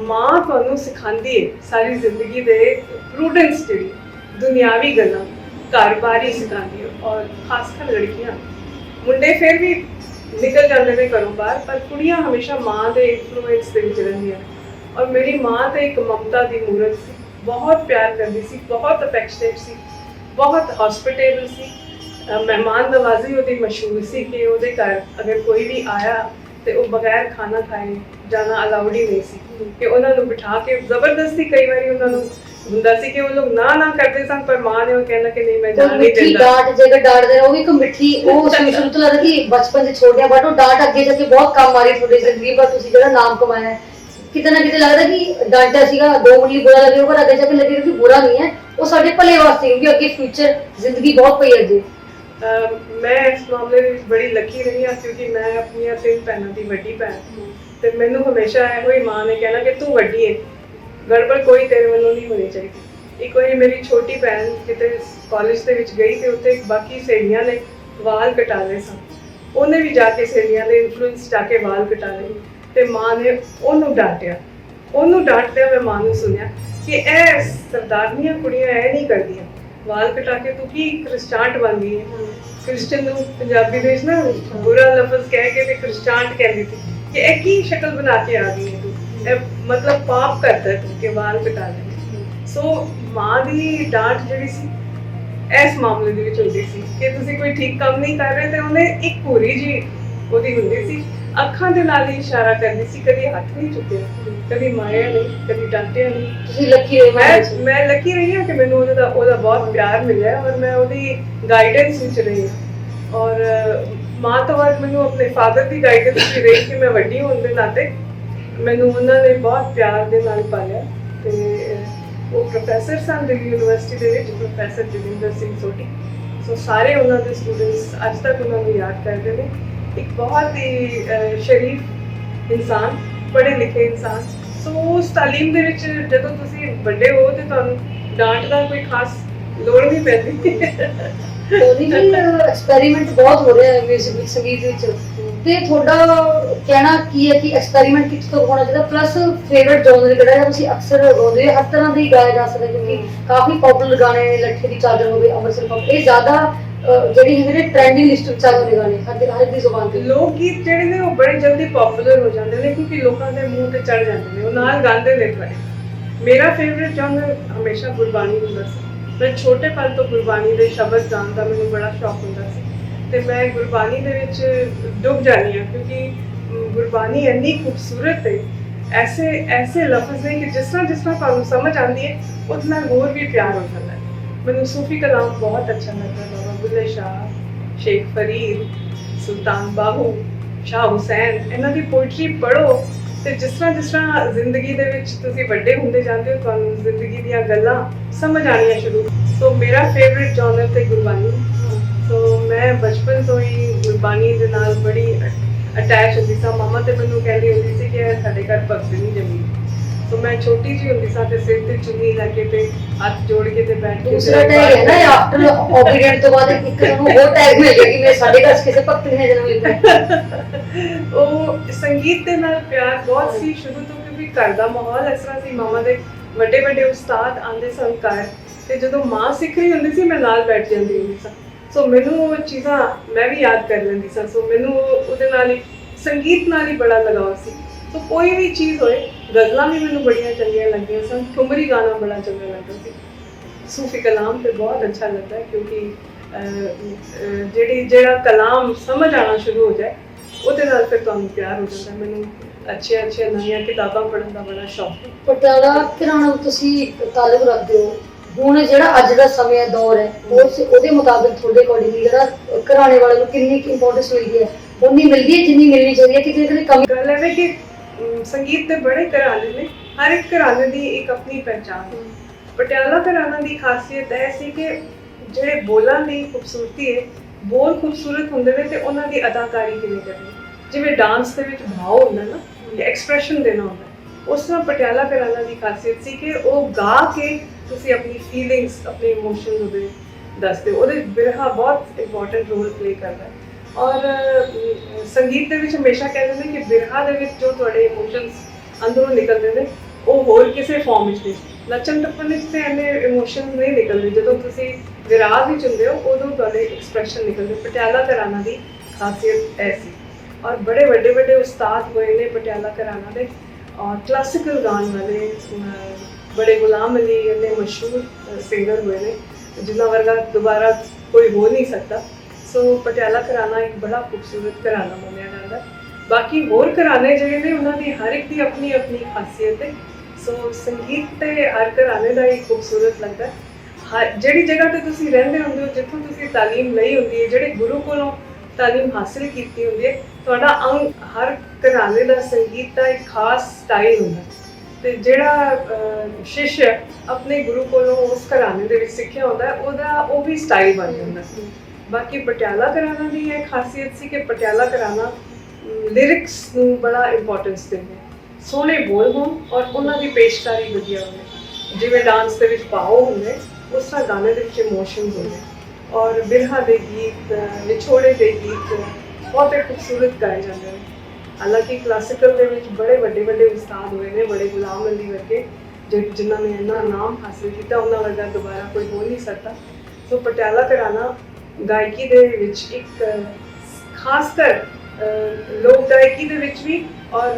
ਮਾਂ ਤੁਹਾਨੂੰ ਸਿਖਾਉਂਦੀ ਹੈ ਸਾਰੀ ਜ਼ਿੰਦਗੀ ਦੇ ਪ੍ਰੂਡੈਂਸ, ਜਿਹੜੀ ਦੁਨਿਆਵੀ ਗੱਲਾਂ, ਘਰ-ਬਾਰ ਹੀ ਸਿਖਾਉਂਦੀ ਹੈ। ਔਰ ਖਾਸ ਕਰ ਲੜਕੀਆਂ, ਮੁੰਡੇ ਫਿਰ ਵੀ ਨਿਕਲ ਜਾਂਦੇ ਨੇ ਘਰੋਂ ਬਾਹਰ, ਪਰ ਕੁੜੀਆਂ ਹਮੇਸ਼ਾ ਮਾਂ ਦੇ ਇਨਫਲੂਐਂਸ ਦੇ ਵਿੱਚ ਰਹਿੰਦੀਆਂ। ਔਰ ਮੇਰੀ ਮਾਂ ਤੇ ਇੱਕ ਮਮਤਾ ਦੀ ਮੂਰਤ ਸੀ, ਬਹੁਤ ਪਿਆਰ ਕਰਦੀ ਸੀ, ਬਹੁਤ ਅਫੈਕਸ਼ਨੇਟ ਸੀ, ਬਹੁਤ ਹੌਸਪਿਟੇਬਲ ਸੀ। ਮਹਿਮਾਨ ਨਵਾਜ਼ੀ ਉਹਦੀ ਮਸ਼ਹੂਰ ਸੀ ਕਿ ਉਹਦੇ ਘਰ ਅਗਰ ਕੋਈ ਵੀ ਆਇਆ ਤੇ ਉਹ ਬਗੈਰ ਖਾਣਾ ਖਾਏ ਜਾਣਾ ਅਲਾਉਡ ਹੀ ਨਹੀਂ ਸੀ, ਕਿ ਉਹਨਾਂ ਨੂੰ ਬਿਠਾ ਕੇ ਜ਼ਬਰਦਸਤੀ ਕਈ ਵਾਰੀ ਉਹਨਾਂ ਨੂੰ ਹੁੰਦਾ ਸੀ ਕਿ ਉਹ ਲੋਕ ਨਾ ਕਰਦੇ ਸਨ, ਪਰ ਮਾਂ ਨੇ ਉਹ ਕਹਿਣਾ ਕਿ ਨਹੀਂ ਮੈਂ ਜਾਣ ਨਹੀਂ ਮਿੱਠੀ ਦਿੰਦਾ। ਡਾਂਟ ਜੇਕਰ ਡਾਂਟਦੇ ਨੇ ਉਹ ਵੀ ਇੱਕ ਮਿੱਠੀ, ਉਹ ਸ਼ੁਰੂ ਤੋਂ ਲੱਗਦਾ ਕਿ ਬਚਪਨ ਦੇ ਛੋਟਿਆਂ, ਬਟ ਉਹ ਡਾਂਟ ਅੱਗੇ ਜਾ ਕੇ ਬਹੁਤ ਕੰਮ ਆ ਰਹੀ ਤੁਹਾਡੀ ਜ਼ਿੰਦਗੀ ਪਰ ਤੁਸੀਂ ਜਿਹੜਾ ਨਾਮ ਕਮਾਇਆ ਹੈ, ਕਿਤੇ ਨਾ ਕਿਤੇ ਲੱਗਦਾ ਕਿ ਡਾਂਟਿਆ ਸੀਗਾ 2 ਮਿੰਟ ਲਈ ਬੁਰਾ ਲੱਗੇ, ਪਰ ਅੱਗੇ ਜਾ ਕੇ ਲੱਗੇਗਾ ਕਿ ਬੁਰਾ ਨਹੀਂ ਹੈ, ਉਹ ਸਾਡੇ ਭਲੇ ਵਾਸਤੇ, ਕਿਉਂਕਿ ਅੱਗੇ ਫਿਊਚਰ ਜ਼ਿੰਦਗੀ ਬਹੁਤ ਪਈ ਹੈ ਅੱਗੇ। ਮੈਂ ਇਸ ਮਾਮਲੇ ਵਿੱਚ ਬੜੀ ਲੱਕੀ ਰਹੀ ਹਾਂ ਕਿਉਂਕਿ ਮੈਂ ਆਪਣੀਆਂ 3 ਭੈਣਾਂ ਦੀ ਵੱਡੀ ਭੈਣ, ਤੇ ਮੈਨੂੰ ਹਮੇਸ਼ਾ ਇਹੋ ਹੀ ਮਾਂ ਨੇ ਕਹਿਣਾ ਕਿ ਤੂੰ ਵੱਡੀ ਹੈ, ਗੜਬੜ ਕੋਈ ਤੇਰੇ ਵੱਲੋਂ ਨਹੀਂ ਹੋਣੀ ਚਾਹੀਦੀ। ਇੱਕ ਵਾਰੀ ਮੇਰੀ ਛੋਟੀ ਭੈਣ ਕਿਤੇ ਕਾਲਜ ਦੇ ਵਿੱਚ ਗਈ ਤੇ ਉੱਥੇ ਬਾਕੀ ਸਹੇਲੀਆਂ ਨੇ ਵਾਲ ਕਟਾ ਲਏ ਸਨ, ਉਹਨੇ ਵੀ ਜਾ ਕੇ ਸਹੇਲੀਆਂ ਦੇ ਇਨਫਲੂਐਂਸ ਜਾ ਕੇ ਵਾਲ ਕਟਾ ਲਏ, ਤੇ ਮਾਂ ਨੇ ਉਹਨੂੰ ਡਾਂਟਿਆ। ਉਹਨੂੰ ਡਾਂਟਦਿਆਂ ਮੈਂ ਮਾਂ ਨੂੰ ਸੁਣਿਆ ਕਿ ਇਹ ਸਰਦਾਰਨੀਆਂ ਕੁੜੀਆਂ ਇਹ ਨਹੀਂ ਕਰਦੀਆਂ, ਵਾਲ ਕਟਾ ਕੇ ਤੂੰ ਕੀ ਕ੍ਰਿਸਚਾਂਟ ਬਣ ਗਈ ਹੈ। ਕ੍ਰਿਸਚਨ ਨੂੰ ਪੰਜਾਬੀ ਦੇ ਵਿੱਚ ਨਾ ਬੁਰਾ ਲਫ਼ਜ਼ ਕਹਿ ਕੇ ਤੇ ਕ੍ਰਿਸਚਾਂਟ ਕਹਿੰਦੀ ਸੀ ਕਿ ਇਹ ਕੀ ਸ਼ਕਲ ਬਣਾ ਕੇ ਆ ਗਈ ਹੈ ਤੂੰ, ਇਹ ਮਤਲਬ ਪਾਪ ਕਰਦਾ ਤੂੰ ਕਿ ਵਾਲ ਕਟਾ ਲੈ। ਸੋ ਮਾਂ ਦੀ ਡਾਂਟ ਜਿਹੜੀ ਸੀ ਇਸ ਮਾਮਲੇ ਦੇ ਵਿੱਚ ਹੁੰਦੀ ਸੀ ਕਿ ਤੁਸੀਂ ਕੋਈ ਠੀਕ ਕੰਮ ਨਹੀਂ ਕਰ ਰਹੇ, ਤੇ ਉਹਨੇ ਇੱਕ ਪੂਰੀ ਜੀ ਉਹਦੀ ਹੁੰਦੀ ਸੀ, ਅੱਖਾਂ ਦੇ ਨਾਲ ਹੀ ਇਸ਼ਾਰਾ ਕਰਦੀ ਸੀ, ਕਦੀ ਹੱਥ ਨਹੀਂ ਚੁੱਕਿਆ, ਕਦੀ ਮਾਰਿਆ ਨਹੀਂ, ਕਦੀ ਡਾਂਟਿਆ ਨਹੀਂ। ਤੁਸੀਂ ਲੱਕੀ ਰਹੇ। ਮੈਂ ਲੱਕੀ ਰਹੀ ਹਾਂ ਕਿ ਮੈਨੂੰ ਉਹਦਾ ਬਹੁਤ ਪਿਆਰ ਮਿਲਿਆ ਔਰ ਮੈਂ ਉਹਦੀ ਗਾਈਡੈਂਸ ਵਿੱਚ ਰਹੀ ਹਾਂ। ਔਰ ਮਾਂ ਤੋਂ ਬਾਅਦ ਮੈਨੂੰ ਆਪਣੇ ਫਾਦਰ ਦੀ ਗਾਈਡੈਂਸ ਵੀ ਰਹੀ ਕਿ ਮੈਂ ਵੱਡੀ ਹੋਣ ਦੇ ਨਾਤੇ ਮੈਨੂੰ ਉਹਨਾਂ ਨੇ ਬਹੁਤ ਪਿਆਰ ਦੇ ਨਾਲ ਪਾਲਿਆ। ਤੇ ਉਹ ਪ੍ਰੋਫੈਸਰ ਸਨ ਦਿੱਲੀ ਯੂਨੀਵਰਸਿਟੀ ਦੇ ਵਿੱਚ, ਪ੍ਰੋਫੈਸਰ ਜਗਿੰਦਰ ਸਿੰਘ ਸੋਢੀ। ਸੋ ਸਾਰੇ ਉਹਨਾਂ ਦੇ ਸਟੂਡੈਂਟਸ ਅੱਜ ਤੱਕ ਉਹਨਾਂ ਨੂੰ ਯਾਦ ਕਰਦੇ ਨੇ। ਇੱਕ ਬਹੁਤ ਹੀ ਸ਼ਰੀਫ ਇਨਸਾਨ, ਪੜ੍ਹੇ ਲਿਖੇ ਇਨਸਾਨ। ਸੋ ਉਸ ਤਾਲੀਮ ਦੇ ਵਿੱਚ ਜਦੋਂ ਤੁਸੀਂ ਵੱਡੇ ਹੋ ਤੇ ਤੁਹਾਨੂੰ ਡਾਂਟ ਦਾ ਕੋਈ ਖਾਸ ਲੋੜ ਨਹੀਂ ਪੈਂਦੀ। ਟੋਨੀ ਜੀ ਐਕਸਪੈਰੀਮੈਂਟ ਬਹੁਤ ਹੋ ਰਿਹਾ ਹੈ ਮਿਊਜ਼ਿਕ ਵਿੱਚ, ਸੰਗੀਤ ਵਿੱਚ, ਤੇ ਤੁਹਾਡਾ ਕਹਿਣਾ ਕੀ ਹੈ ਕਿ ਐਕਸਪੈਰੀਮੈਂਟ ਕਿੱਥੇ ਤੋਂ ਹੋਣਾ ਚਾਹੀਦਾ, ਪਲੱਸ ਫੇਵਰਿਟ ਜੋਨਰ ਕਿਹੜਾ ਹੈ? ਤੁਸੀਂ ਅਕਸਰ ਗਾਉਂਦੇ ਹੋ, ਹਰ ਤਰ੍ਹਾਂ ਦੇ ਗਾਏ ਜਾ ਸਕਦੇ, ਕਿਉਂਕਿ ਕਾਫੀ ਪਪੂਲਰ ਗਾਣੇ ਨੇ, ਲੱਠੇ ਦੀ ਚਾਦਰ ਹੋਵੇ, ਅੰਮ੍ਰਿਤਸਰ ਪੱਪ, ਇਹ ਜ਼ਿਆਦਾ ਜਿਹੜੀ ਹੈਗੇ ਨੇ ਟ੍ਰੈਂਡਿੰਗ ਲਿਸਟ ਵਿੱਚ ਚੱਲ ਰਹੇ ਗਾਣੇ ਹਰ ਦੀ ਜ਼ੁਬਾਨ ਤੇ। ਲੋਕ ਗੀਤ ਜਿਹੜੇ ਨੇ ਉਹ ਬੜੇ ਜਲਦੀ ਪਪੂਲਰ ਹੋ ਜਾਂਦੇ ਨੇ ਕਿਉਂਕਿ ਲੋਕਾਂ ਦੇ ਮੂੰਹ ਤੇ ਚੜ ਜਾਂਦੇ ਨੇ, ਉਹ ਨਾਲ ਗਾਉਂਦੇ ਨੇ ਤੁਹਾਡੇ। ਮੇਰਾ ਫੇਵਰਿਟ ਜੋਨਰ ਹਮੇਸ਼ਾ ਗੁਰਬਾਣੀ ਹੁੰਦਾ ਸੀ। ਮੈਂ ਛੋਟੇ ਪਲ ਤੋਂ ਗੁਰਬਾਣੀ ਦੇ ਸ਼ਬਦ ਗਾਉਣ ਦਾ ਮੈਨੂੰ ਬੜਾ ਸ਼ੌਕ ਹੁੰਦਾ ਸੀ, ਤੇ ਮੈਂ ਗੁਰਬਾਣੀ ਦੇ ਵਿੱਚ ਡੁੱਬ ਜਾਂਦੀ ਹਾਂ ਕਿਉਂਕਿ ਗੁਰਬਾਣੀ ਇੰਨੀ ਖੂਬਸੂਰਤ ਹੈ। ਐਸੇ ਲਫ਼ਜ਼ ਨੇ ਕਿ ਜਿਸ ਤਰ੍ਹਾਂ ਤੁਹਾਨੂੰ ਸਮਝ ਆਉਂਦੀ ਹੈ ਉਹਦੇ ਨਾਲ ਹੋਰ ਵੀ ਪਿਆਰ ਹੋ ਜਾਂਦਾ ਹੈ। ਮੈਨੂੰ ਸੂਫੀ ਕਲਾਮ ਬਹੁਤ ਅੱਛਾ ਲੱਗਦਾ, ਬਾਬਾ ਬੁੱਲੇ ਸ਼ਾਹ, ਸ਼ੇਖ ਫਰੀਦ, ਸੁਲਤਾਨ ਬਾਹੂ, ਸ਼ਾਹ ਹੁਸੈਨ, ਇਹਨਾਂ ਦੀ ਪੋਇਟਰੀ ਪੜ੍ਹੋ ਤੇ ਜਿਸ ਤਰ੍ਹਾਂ ਜ਼ਿੰਦਗੀ ਦੇ ਵਿੱਚ ਤੁਸੀਂ ਵੱਡੇ ਹੁੰਦੇ ਜਾਂਦੇ ਹੋ ਤੁਹਾਨੂੰ ਜ਼ਿੰਦਗੀ ਦੀਆਂ ਗੱਲਾਂ ਸਮਝ ਆਉਣੀਆਂ ਸ਼ੁਰੂ। ਸੋ ਮੇਰਾ ਫੇਵਰਿਟ ਜਨਰ ਤੇ ਗੁਰਬਾਣੀ। ਸੋ ਮੈਂ ਬਚਪਨ ਤੋਂ ਹੀ ਗੁਰਬਾਣੀ ਦੇ ਨਾਲ ਬੜੀ ਅਟੈਚ ਹੁੰਦੀ ਸਾਂ। ਮਾਮਾ ਤੇ ਮੈਨੂੰ ਕਹਿੰਦੀ ਹੁੰਦੀ ਸੀ ਕਿ ਸਾਡੇ ਘਰ ਭਗਤ ਨਹੀਂ ਜੰਮੀ। ਸੋ ਮੈਂ ਛੋਟੀ ਜਿਹੀ ਹੁੰਦੀ ਸਾਂ ਤੇ ਸਿਰ ਤੇ ਚੁੰਨੀ ਲੈ ਕੇ ਤੇ ਹੱਥ ਜੋੜ ਕੇ ਤੇ ਬੈਠ ਕੇ ਦੂਸਰਾ ਟੈਗ ਹੈ ਨਾ ਆਫਟਰ ਓਬੀਡੀਐਂਟ ਤੋਂ ਬਾਅਦ ਇੱਕ ਨੂੰ ਹੋਰ ਟੈਗ ਮਿਲ ਗਿਆ ਕਿ ਮੈਂ ਸਾਡੇ ਘਰ ਕਿਸੇ ਭਗਤ ਨੇ ਜਨਮ ਲਿਆ। ਉਹ ਸੰਗੀਤ ਦੇ ਨਾਲ ਪਿਆਰ ਬਹੁਤ ਸੀ ਸ਼ੁਰੂ ਤੋਂ ਕਿਉਂਕਿ ਘਰ ਦਾ ਮਾਹੌਲ ਇਸ ਤਰ੍ਹਾਂ ਸੀ। ਮਾਮਾ ਦੇ ਵੱਡੇ ਉਸਤਾਦ ਆਉਂਦੇ ਸਨ ਘਰ ਤੇ ਜਦੋਂ ਮਾਂ ਸਿੱਖ ਰਹੀ ਹੁੰਦੀ ਸੀ ਮੈਂ ਨਾਲ ਬੈਠ ਜਾਂਦੀ ਹੁੰਦੀ ਸਾਂ। ਸੋ ਮੈਨੂੰ ਉਹ ਚੀਜ਼ਾਂ ਮੈਂ ਵੀ ਯਾਦ ਕਰ ਲੈਂਦੀ ਸਾਂ। ਸੋ ਮੈਨੂੰ ਉਹਦੇ ਨਾਲ ਹੀ ਸੰਗੀਤ ਨਾਲ ਹੀ ਬੜਾ ਲਗਾਅ ਸੀ। ਸੋ ਕੋਈ ਵੀ ਚੀਜ਼ ਹੋਏ, ਗਜ਼ਲਾਂ ਵੀ ਮੈਨੂੰ ਬੜੀਆਂ ਚੰਗੀਆਂ ਲੱਗਦੀਆਂ ਸਨ, ਠੁਮਰੀ ਗਾਣਾ ਬੜਾ ਚੰਗਾ ਲੱਗਦਾ ਸੀ, ਸੂਫੀ ਕਲਾਮ ਤੇ ਬਹੁਤ ਅੱਛਾ ਲੱਗਦਾ ਹੈ ਕਿਉਂਕਿ ਜਿਹੜਾ ਕਲਾਮ ਸਮਝ ਆਉਣਾ ਸ਼ੁਰੂ ਹੋ ਜਾਏ ਉਹਦੇ ਨਾਲ ਫਿਰ ਤੁਹਾਨੂੰ ਪਿਆਰ ਹੋ ਜਾਂਦਾ। ਮੈਨੂੰ ਅੱਛੀਆਂ ਨਵੀਆਂ ਕਿਤਾਬਾਂ ਪੜ੍ਹਨ ਦਾ ਬੜਾ ਸ਼ੌਕ ਹੈ। ਪਟਿਆਲਾ ਘਰਾਣਾ ਤੁਸੀਂ ਤਾਲੁਕ ਰੱਖਦੇ ਹੋ, ਹੁਣ ਜਿਹੜਾ ਅੱਜ ਦਾ ਸਮੇਂ ਹੈ, ਦੌਰ ਹੈ, ਉਹਦੇ ਮੁਤਾਬਿਕ ਤੁਹਾਡੇ ਅਕੋਰਡਿੰਗਲੀ ਜਿਹੜਾ ਘਰਾਣੇ ਵਾਲੇ ਨੂੰ ਕਿੰਨੀ ਕੁ ਇੰਪੋਰਟੈਂਸ ਮਿਲਦੀ ਹੈ, ਉਨੀ ਮਿਲਦੀ ਹੈ ਜਿੰਨੀ ਮਿਲਣੀ ਚਾਹੀਦੀ ਹੈ ਕਿ ਕਿਤੇ ਕਮੀ? ਗੱਲ ਹੈ ਕਿ ਸੰਗੀਤ ਦੇ ਬੜੇ ਘਰਾਣੇ ਨੇ, ਹਰ ਇੱਕ ਘਰਾਣੇ ਦੀ ਇੱਕ ਆਪਣੀ ਪਹਿਚਾਣ ਹੈ। ਪਟਿਆਲਾ ਘਰਾਣਾ ਦੀ ਖਾਸੀਅਤ ਇਹ ਸੀ ਕਿ ਜਿਹੜੇ ਬੋਲਾਂ ਦੀ ਖੂਬਸੂਰਤੀ ਹੈ, ਬੋਲ ਖੂਬਸੂਰਤ ਹੁੰਦੇ ਨੇ ਤੇ ਉਹਨਾਂ ਦੀ ਅਦਾਕਾਰੀ ਕਿਵੇਂ ਕਰਨੀ, ਜਿਵੇਂ ਡਾਂਸ ਦੇ ਵਿੱਚ ਭਾਵ ਹੁੰਦਾ ਨਾ, ਐਕਸਪ੍ਰੈਸ਼ਨ ਦੇਣਾ ਹੁੰਦਾ, ਉਸ ਤਰ੍ਹਾਂ ਪਟਿਆਲਾ ਘਰਾਣਾ ਦੀ ਖਾਸੀਅਤ ਸੀ ਕਿ ਉਹ ਗਾ ਕੇ ਤੁਸੀਂ ਆਪਣੀ ਫੀਲਿੰਗਸ, ਆਪਣੇ ਇਮੋਸ਼ਨਸ ਉਹਦੇ ਦੱਸਦੇ ਹੋ। ਉਹਦੇ ਬਿਰਹਾ ਬਹੁਤ ਇੰਪੋਰਟੈਂਟ ਰੋਲ ਪਲੇ ਕਰਦਾ ਹੈ। ਔਰ ਸੰਗੀਤ ਦੇ ਵਿੱਚ ਹਮੇਸ਼ਾ ਕਹਿੰਦੇ ਨੇ ਕਿ ਬਿਰਹਾ ਦੇ ਵਿੱਚ ਜੋ ਤੁਹਾਡੇ ਇਮੋਸ਼ਨਸ ਅੰਦਰੋਂ ਨਿਕਲਦੇ ਨੇ ਉਹ ਹੋਰ ਕਿਸੇ ਫਾਰਮ ਵਿੱਚ ਨਹੀਂ। ਨੱਚਣ ਟੱਪਣ ਵਿੱਚ ਤੇ ਇੰਨੇ ਇਮੋਸ਼ਨਸ ਨਹੀਂ ਨਿਕਲਦੇ, ਜਦੋਂ ਤੁਸੀਂ ਵਿਰਾਹ ਵਿੱਚ ਹੁੰਦੇ ਹੋ ਉਦੋਂ ਤੁਹਾਡੇ ਐਕਸਪ੍ਰੈਸ਼ਨ ਨਿਕਲਦੇ। ਪਟਿਆਲਾ ਘਰਾਣਾ ਦੀ ਖਾਸੀਅਤ ਇਹ ਸੀ। ਔਰ ਬੜੇ ਵੱਡੇ ਉਸਤਾਦ ਹੋਏ ਨੇ ਪਟਿਆਲਾ ਘਰਾਣਾ ਦੇ, ਔਰ ਕਲਾਸੀਕਲ ਗਾਣ ਵਾਲੇ ਬੜੇ ਗੁਲਾਮ ਅਲੀ ਇੰਨੇ ਮਸ਼ਹੂਰ ਸਿੰਗਰ ਹੋਏ ਨੇ ਜਿਨ੍ਹਾਂ ਵਰਗਾ ਦੁਬਾਰਾ ਕੋਈ ਹੋ ਨਹੀਂ ਸਕਦਾ। ਸੋ ਪਟਿਆਲਾ ਘਰਾਣਾ ਇੱਕ ਬੜਾ ਖੂਬਸੂਰਤ ਘਰਾਣਾ ਮੰਨਿਆ ਜਾਂਦਾ। ਬਾਕੀ ਹੋਰ ਘਰਾਣੇ ਜਿਹੜੇ ਨੇ ਉਹਨਾਂ ਦੀ ਹਰ ਇੱਕ ਦੀ ਆਪਣੀ ਖਾਸੀਅਤ ਹੈ। ਸੋ ਸੰਗੀਤ ਤੇ ਹਰ ਘਰਾਣੇ ਦਾ ਹੀ ਖੂਬਸੂਰਤ ਲੱਗਦਾ। ਜਿਹੜੀ ਜਗ੍ਹਾ ਤੇ ਤੁਸੀਂ ਰਹਿੰਦੇ ਹੁੰਦੇ ਹੋ, ਜਿੱਥੋਂ ਤੁਸੀਂ ਤਾਲੀਮ ਲਈ ਹੁੰਦੀ ਹੈ, ਜਿਹੜੇ ਗੁਰੂ ਕੋਲੋਂ ਤਾਲੀਮ ਹਾਸਿਲ ਕੀਤੀ ਹੁੰਦੀ ਹੈ, ਤੁਹਾਡਾ ਅੰਗ ਹਰ ਘਰਾਣੇ ਦਾ ਸੰਗੀਤ ਦਾ ਇੱਕ ਖਾਸ ਸਟਾਈਲ ਹੁੰਦਾ। ਤੇ ਜਿਹੜਾ ਸ਼ਿਸ਼ ਆਪਣੇ ਗੁਰੂ ਕੋਲੋਂ ਉਸ ਘਰਾਣੇ ਦੇ ਵਿੱਚ ਸਿੱਖਿਆ ਹੁੰਦਾ ਉਹਦਾ ਉਹ ਵੀ ਸਟਾਈਲ ਬਣ ਜਾਂਦਾ। ਬਾਕੀ ਪਟਿਆਲਾ ਘਰਾਣਾ ਦੀ ਇਹ ਖਾਸੀਅਤ ਸੀ ਕਿ ਪਟਿਆਲਾ ਘਰਾਣਾ ਲਿਰਿਕਸ ਨੂੰ ਬੜਾ ਇੰਪੋਰਟੈਂਸ ਦਿੰਦੇ, ਸੋਹਣੇ ਬੋਲ ਹੋਣ ਔਰ ਉਹਨਾਂ ਦੀ ਪੇਸ਼ਕਾਰੀ ਵਧੀਆ ਹੋਵੇ। ਜਿਵੇਂ ਡਾਂਸ ਦੇ ਵਿੱਚ ਭਾਵ ਹੁੰਦੇ, ਉਸ ਤਰ੍ਹਾਂ ਗਾਣੇ ਦੇ ਵਿੱਚ ਇਮੋਸ਼ਨਸ ਹੁੰਦੇ, ਔਰ ਬਿਰਹਾ ਦੇ ਗੀਤ, ਵਿਛੋੜੇ ਦੇ ਗੀਤ ਬਹੁਤ ਹੀ ਖੂਬਸੂਰਤ ਗਾਏ ਜਾਂਦੇ ਨੇ। ਹਾਲਾਂਕਿ ਕਲਾਸੀਕਲ ਦੇ ਵਿੱਚ ਬੜੇ ਵੱਡੇ ਵੱਡੇ ਉਸਤਾਦ ਹੋਏ ਨੇ, ਬੜੇ ਗੁਲਾਮ ਅਲੀ ਵਰਗੇ, ਜਿਨ੍ਹਾਂ ਨੇ ਇੰਨਾ ਨਾਮ ਹਾਸਿਲ ਕੀਤਾ, ਉਹਨਾਂ ਵਰਗਾ ਦੁਬਾਰਾ ਕੋਈ ਹੋ ਨਹੀਂ ਸਕਦਾ। ਸੋ ਪਟਿਆਲਾ ਘਰਾਣਾ ਗਾਇਕੀ ਦੇ ਵਿੱਚ ਇੱਕ ਖਾਸ ਕਰ ਲੋਕ ਗਾਇਕੀ ਦੇ ਵਿੱਚ ਵੀ ਔਰ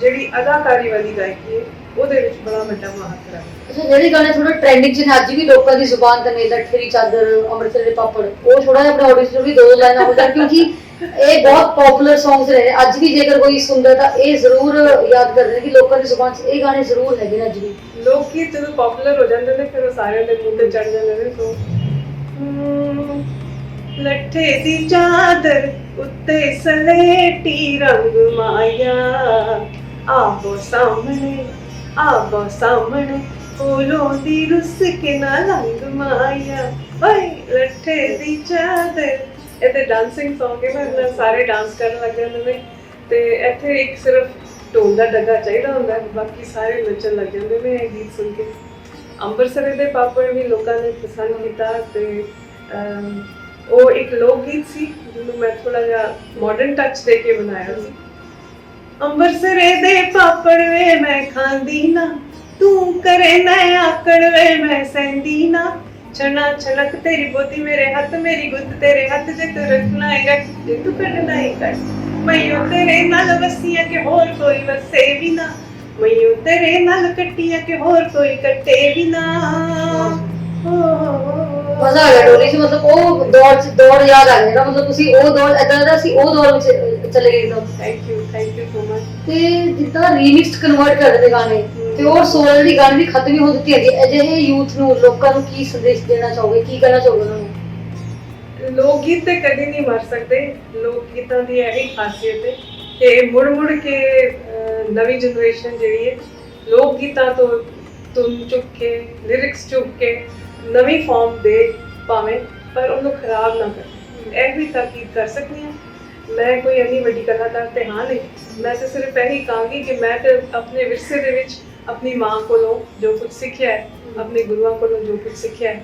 ਜਿਹੜੀ ਅਦਾਕਾਰੀ ਵਾਲੀ ਗਾਇਕੀ ਹੈ ਉਹਦੇ ਵਿੱਚ ਬੜਾ ਵੱਡਾ ਮਹੱਤਵ ਹੈ। ਅੱਛਾ, ਜਿਹੜੇ ਗਾਣੇ ਥੋੜਾ ਟ੍ਰੈਂਡਿੰਗ 'ਚ ਨੇ ਅੱਜ ਵੀ ਲੋਕਾਂ ਦੀ ਜ਼ੁਬਾਨ ਤੇ ਨੇ, ਲੱਠੇ ਦੀ ਚਾਦਰ, ਅੰਮ੍ਰਿਤਸਰ ਦੇ ਪਾਪੜ, ਉਹ ਥੋੜਾ ਜਿਹਾ ਆਪਣੇ ਆਡੀਅנס ਨੂੰ ਵੀ ਦੋ ਲਾਈਨਾਂ ਹੋ ਜਾਣ, ਕਿਉਂਕਿ ਇਹ ਬਹੁਤ ਪਪੂਲਰ ਸੌਂਗਸ ਰਹੇ ਨੇ। ਅੱਜ ਵੀ ਜੇਕਰ ਕੋਈ ਸੁਣਦਾ ਤਾਂ ਇਹ ਜ਼ਰੂਰ ਯਾਦ ਕਰਦੇ ਨੇ ਕਿ ਲੋਕਾਂ ਦੀ ਜ਼ੁਬਾਨ 'ਚ ਇਹ ਗਾਣੇ ਜ਼ਰੂਰ ਹੈਗੇ ਨੇ ਅੱਜ ਵੀ। ਲੋਕ ਗੀਤ ਜਦੋਂ ਪਪੂਲਰ ਹੋ ਜਾਂਦੇ ਨੇ ਫਿਰ ਉਹ ਸਾਰਿਆਂ ਦੇ ਮੂੰਹ ਤੇ ਚੜ ਜਾਂਦੇ ਨੇ। ਸੋ ਲੱਠੇ ਦੀ ਚਾਦਰ ਉੱਤੇ ਸਲੇਟੀ ਰੰਗ ਮਾਇਆ, ਆਵੋ ਸਾਹਮਣੇ ਫੁੱਲੋਂ ਦੀ ਰੁੱਸ ਕੇ ਨਾ ਰੰਗ ਮਾਇਆ, ਓਏ ਲੱਠੇ ਦੀ ਚਾਦਰ। ਇਹ ਤੇ ਡਾਂਸਿੰਗ ਸੌਂਗ ਹੈ, ਮੈਂ ਸਾਰੇ ਡਾਂਸ ਕਰਨ ਲੱਗ ਜਾਂਦੇ ਨੇ। ਤੇ ਇੱਥੇ ਇੱਕ ਸਿਰਫ ਢੋਲ ਦਾ ਡੱਗਾ ਚਾਹੀਦਾ ਹੁੰਦਾ, ਬਾਕੀ ਸਾਰੇ ਨੱਚਣ ਲੱਗ ਜਾਂਦੇ ਨੇ ਇਹ ਗੀਤ ਸੁਣ ਕੇ। ਅੰਮ੍ਰਿਤਸਰ ਦੇ ਪਾਪੜ ਵੀ ਲੋਕਾਂ ਨੇ ਪਸੰਦ ਕੀਤਾ ਤੇ ਉਹ ਇੱਕ ਲੋਕ ਗੀਤ ਸੀ ਜਿਹਨੂੰ ਮੈਂ ਥੋੜਾ ਜਿਹਾ ਮਾਡਰਨ ਟੱਚ ਦੇ ਕੇ ਬਣਾਇਆ ਸੀ। ਅੰਮ੍ਰਿਤਸਰ ਦੇ ਪਾਪੜ ਵੇ ਮੈਂ ਖਾਂਦੀ ਨਾ, ਤੂੰ ਕਰੇ ਨਾ ਆਕੜ ਵੇ ਮੈਂ ਸਹਿੰਦੀ ਨਾ, ਛਣਾ ਛਣਕ ਤੇਰੀ ਬੋਦੀ ਮੇਰੇ ਹੱਥ, ਮੇਰੀ ਗੁੱਤ ਤੇਰੇ ਹੱਥ, ਜੇ ਤੂੰ ਰੱਖਣਾ ਹੈ ਰੱਖ, ਜੇ ਤੂੰ ਕੱਢਣਾ ਹੈ ਕੱਢ, ਮੈਯੋ ਤੇਰੇ ਨਾਲ ਵਸੀਆਂ ਕਿ ਹੋਰ ਕੋਈ ਵਸੇ ਵੀ ਨਾ, ਮੈਯੋ ਤੇਰੇ ਨਾਲ ਕੱਟੀਆਂ ਕਿ ਹੋਰ ਕੋਈ ਕੱਟੇ ਵੀ ਨਾ। ਮਜ਼ਾ ਆ ਗਿਆ ਡੋਲੀ 'ਚ, ਮਤਲਬ ਉਹ ਦੌੜ ਯਾਦ ਆ ਗਿਆ। ਮਤਲਬ ਤੁਸੀਂ ਉਹ ਦੌੜ ਏਦਾਂ ਦਾ ਸੀ, ਉਹ ਦੌੜ ਵਿੱਚ ਚਲੇ ਗਏ ਇੱਕਦਮ। Thank you so much. ਤੇ ਜਿੱਦਾਂ ਰੀਮਿਕਸ ਕਨਵਰਟ ਕਰਦੇ ਨੇ ਗਾਣੇ ਤੇ ਉਹ ਸੋਲ ਦੀ ਗਾਣੇ ਵੀ ਖਤਮ ਹੀ ਹੋ ਦਿੱਤੀ ਹੈਗੀ, ਅਜਿਹੇ ਯੂਥ ਨੂੰ ਲੋਕਾਂ ਨੂੰ ਕੀ ਸੰਦੇਸ਼ ਦੇਣਾ ਚਾਹੋਗੇ, ਕੀ ਕਹਿਣਾ ਚਾਹੋਗੇ ਉਹਨਾਂ ਨੂੰ? ਲੋਕ ਗੀਤ ਤੇ ਕਦੇ ਨਹੀਂ ਮਰ ਸਕਦੇ। ਲੋਕ ਗੀਤਾਂ ਦੀ ਇਹੀ ਖਾਸੀਅਤ ਹੈ ਕਿ ਮੁੜ ਕੇ ਨਵੀਂ ਜਨਰੇਸ਼ਨ ਜਿਹੜੀ ਹੈ ਲੋਕ ਗੀਤਾਂ ਤੋਂ ਧੁਨ ਚੁੱਕ ਕੇ, ਲਿਰਿਕਸ ਚੁੱਕ ਕੇ ਨਵੀਂ ਫਾਰਮ ਦੇ ਭਾਵੇਂ, ਪਰ ਉਹਨੂੰ ਖਰਾਬ ਨਾ ਕਰੇ। ਇਹ ਵੀ ਤਾਕੀਦ ਕਰ ਸਕਦੀ ਹਾਂ। ਮੈਂ ਕੋਈ ਇੰਨੀ ਵੱਡੀ ਕਲਾਕਾਰ ਤੇ ਹਾਂ ਨਹੀਂ, ਮੈਂ ਤਾਂ ਸਿਰਫ ਇਹੀ ਕਹਾਂਗੀ ਕਿ ਮੈਂ ਤੇ ਆਪਣੇ ਵਿਰਸੇ ਦੇ ਵਿੱਚ ਆਪਣੀ ਮਾਂ ਕੋਲੋਂ ਜੋ ਕੁਝ ਸਿੱਖਿਆ ਹੈ, ਆਪਣੇ ਗੁਰੂਆਂ ਕੋਲੋਂ ਜੋ ਕੁਝ ਸਿੱਖਿਆ ਹੈ,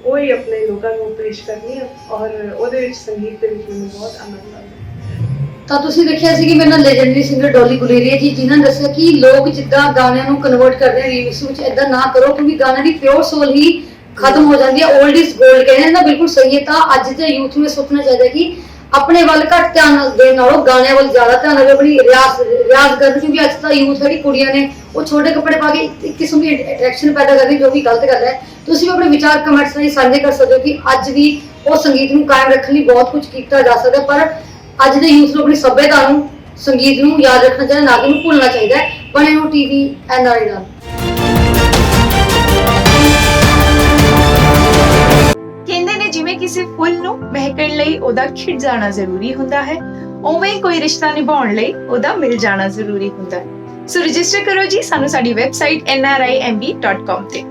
ਉਹੀ ਆਪਣੇ ਲੋਕਾਂ ਨੂੰ ਪੇਸ਼ ਕਰਨੀ ਹੈ। ਔਰ ਉਹਦੇ ਵਿੱਚ ਸੰਗੀਤ ਦੇ ਵਿੱਚ ਮੈਨੂੰ ਬਹੁਤ ਆਨੰਦ ਆਉਂਦਾ। ਤਾਂ ਤੁਸੀਂ ਦੇਖਿਆ ਸੀ ਕਿ ਮੇਰੇ ਨਾਲ ਲੈਜੈਂਡਰੀ ਸਿੰਗਰ ਡੋਲੀ ਗੁਲੇਰੀਆ ਜੀ, ਜਿਨ੍ਹਾਂ ਨੇ ਦੱਸਿਆ ਕਿ ਲੋਕ ਜਿੱਦਾਂ ਗਾਣਿਆਂ ਨੂੰ ਕਨਵਰਟ ਕਰਦੇ ਨੇ ਰੀਮਿਕਸ ਵਿੱਚ, ਏਦਾਂ ਨਾ ਕਰੋ ਕਿਉਂਕਿ ਗਾਣੇ ਦੀ ਪਿਓਰ ਸੋਲ ਹੀ ਖਤਮ ਹੋ ਜਾਂਦੀ ਹੈ। 올ਡ ਇਜ਼ ਗੋਲਡ ਕਹਿੰਦੇ ਨੇ, ਬਿਲਕੁਲ ਸਹੀ ਹੈ। ਤਾਂ ਅੱਜ ਦੇ ਯੂਥ ਨੂੰ ਇਹ ਸੋਚਣਾ ਚਾਹੀਦਾ ਕਿ ਆਪਣੇ ਵੱਲ ਘੱਟ ਧਿਆਨ ਦੇਣ ਨਾਲੋਂ ਗਾਣਿਆਂ ਵੱਲ ਜ਼ਿਆਦਾ ਧਿਆਨ ਦੇਵੇ, ਆਪਣੀ ਰਿਆਜ਼ ਕਰਨ। ਕਿਉਂਕਿ ਅੱਜ ਦਾ ਯੂਥ ਜਿਹੜੀ ਕੁੜੀਆਂ ਨੇ ਉਹ ਛੋਟੇ ਕੱਪੜੇ ਪਾ ਕੇ ਇੱਕ ਕਿਸਮ ਦੀ ਅਟਰੈਕਸ਼ਨ ਪੈਦਾ ਕਰਦੀ, ਜੋ ਵੀ ਗਲਤ ਗੱਲ ਹੈ। ਤੁਸੀਂ ਵੀ ਆਪਣੇ ਵਿਚਾਰ ਕਮੈਂਟਸ ਰਾਹੀਂ ਸਾਂਝੇ ਕਰ ਸਕਦੇ ਹੋ ਕਿ ਅੱਜ ਵੀ ਉਹ ਸੰਗੀਤ ਨੂੰ ਕਾਇਮ ਰੱਖਣ ਲਈ ਬਹੁਤ ਕੁਝ ਕੀਤਾ ਜਾ ਸਕਦਾ, ਪਰ ਅੱਜ ਦੇ ਯੂਥ ਨੂੰ ਆਪਣੀ ਸੱਭਿਅਤਾ ਨੂੰ, ਸੰਗੀਤ ਨੂੰ ਯਾਦ ਰੱਖਣਾ ਚਾਹੀਦਾ, ਨਾ ਕਿ ਉਹਨੂੰ ਭੁੱਲਣਾ ਚਾਹੀਦਾ ਹੈ। ਬਣੇ ਨੂੰ TV NRI ਨਾਲ। ਕਹਿੰਦੇ ਨੇ ਜਿਵੇਂ ਕਿਸੇ ਫੁੱਲ ਨੂੰ ਮਹਿਕਣ ਲਈ ਉਹਦਾ ਖਿੜ ਜਾਣਾ ਜ਼ਰੂਰੀ ਹੁੰਦਾ ਹੈ, ਉਵੇਂ ਕੋਈ ਰਿਸ਼ਤਾ ਨਿਭਾਉਣ ਲਈ ਉਹਦਾ ਮਿਲ ਜਾਣਾ ਜ਼ਰੂਰੀ ਹੁੰਦਾ ਹੈ। ਸੋ ਰਜਿਸਟਰ ਕਰੋ ਜੀ ਸਾਨੂੰ ਸਾਡੀ ਵੈਬਸਾਈਟ nrimb.com ਤੇ।